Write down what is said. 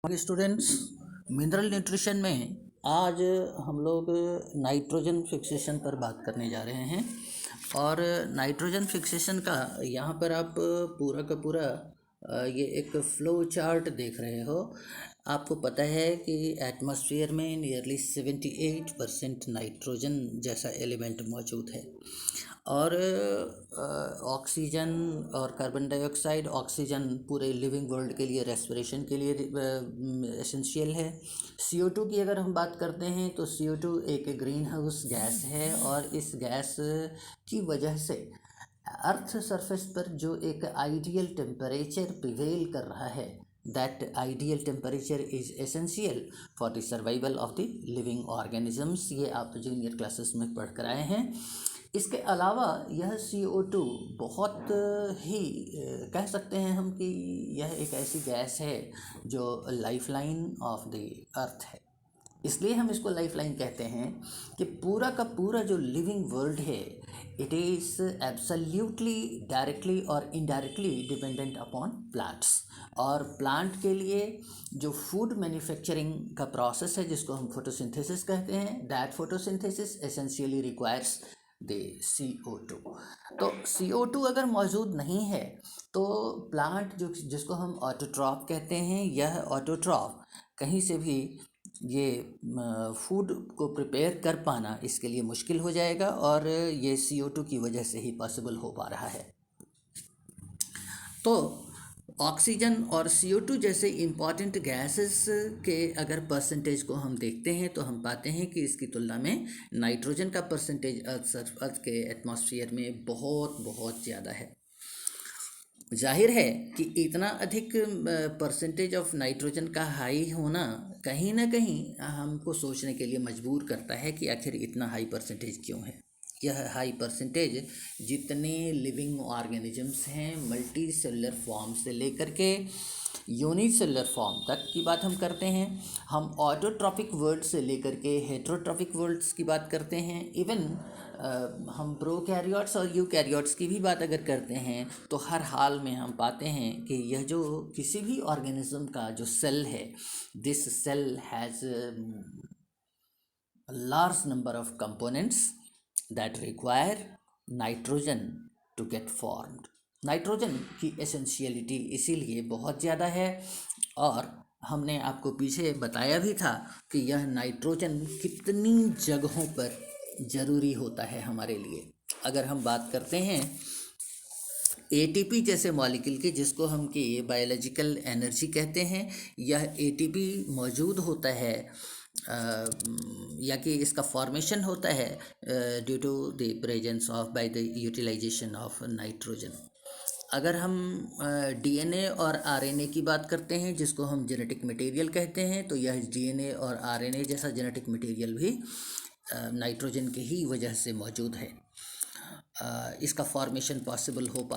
Students, mineral nutrition में आज हम लोग नाइट्रोजन फिक्सेशन पर बात करने जा रहे हैं। और नाइट्रोजन फिक्सेशन का यहाँ पर आप पूरा का पूरा ये एक फ्लो चार्ट देख रहे हो। आपको पता है कि एटमॉस्फेयर में नियरली 78% नाइट्रोजन जैसा एलिमेंट मौजूद है। और ऑक्सीजन और कार्बन डाइऑक्साइड, ऑक्सीजन पूरे लिविंग वर्ल्ड के लिए, रेस्पिरेशन के लिए एसेंशियल है। CO2 की अगर हम बात करते हैं तो CO2 एक ग्रीन हाउस गैस है, और इस गैस की वजह से अर्थ सरफेस पर जो एक आइडियल टेम्परेचर प्रिवेल कर रहा है, that ideal temperature is essential for the survival of the living organisms. ये आप जूनियर क्लासेस में पढ़ कर आए हैं। इसके अलावा यह CO2 बहुत ही कह सकते हैं हम कि यह एक ऐसी गैस है जो लाइफलाइन ऑफ द अर्थ है। इसलिए हम इसको लाइफलाइन कहते हैं कि पूरा का पूरा जो लिविंग वर्ल्ड है, इट इज़ एब्सल्यूटली डायरेक्टली और इनडायरेक्टली डिपेंडेंट अपॉन प्लांट्स। और प्लांट के लिए जो फूड मैन्युफैक्चरिंग का प्रोसेस है, जिसको हम फोटोसिंथेसिस कहते हैं, that photosynthesis essentially requires the CO2। तो CO2 अगर मौजूद नहीं है तो प्लांट जिसको हम ऑटोट्रॉफ कहते हैं, यह ऑटोट्रॉफ कहीं से भी ये फूड को प्रिपेयर कर पाना इसके लिए मुश्किल हो जाएगा, और ये CO2 की वजह से ही पॉसिबल हो पा रहा है। तो ऑक्सीजन और CO2 जैसे इम्पॉर्टेंट गैसेस के अगर परसेंटेज को हम देखते हैं तो हम पाते हैं कि इसकी तुलना में नाइट्रोजन का परसेंटेज अर्थ के एटमॉस्फेयर में बहुत बहुत ज़्यादा है। जाहिर है कि इतना अधिक परसेंटेज ऑफ नाइट्रोजन का हाई होना कहीं ना कहीं हमको सोचने के लिए मजबूर करता है कि आखिर इतना हाई परसेंटेज क्यों है। यह हाई परसेंटेज जितने लिविंग ऑर्गेनिजम्स हैं, मल्टी सेलुलर फॉर्म से लेकर के यूनिसेलुलर फॉर्म तक की बात हम करते हैं। हम ऑटोट्रॉपिक वर्ल्ड से लेकर के हेट्रोट्रॉपिक वर्ल्ड्स की बात करते हैं। इवन हम प्रोकैरियोट्स और यूकैरियोट्स की भी बात अगर करते हैं तो हर हाल में हम पाते हैं कि यह जो किसी भी ऑर्गेनिज्म का जो सेल है, this cell has large number of components that require nitrogen to get formed. Nitrogen की एसेंशियलिटी इसीलिए बहुत ज़्यादा है, और हमने आपको पीछे बताया भी था कि यह नाइट्रोजन कितनी जगहों पर ज़रूरी होता है हमारे लिए। अगर हम बात करते हैं ATP जैसे मॉलिक्यूल की, जिसको हम कि बायोलॉजिकल एनर्जी कहते हैं, यह ATP मौजूद होता है या कि इसका फॉर्मेशन होता है due to the presence of by the utilisation of nitrogen. अगर हम DNA और RNA की बात करते हैं, जिसको हम जेनेटिक मटेरियल कहते हैं, तो यह DNA और RNA जैसा जेनेटिक मटेरियल भी नाइट्रोजन के ही वजह से मौजूद है। इसका फॉर्मेशन पॉसिबल हो पाता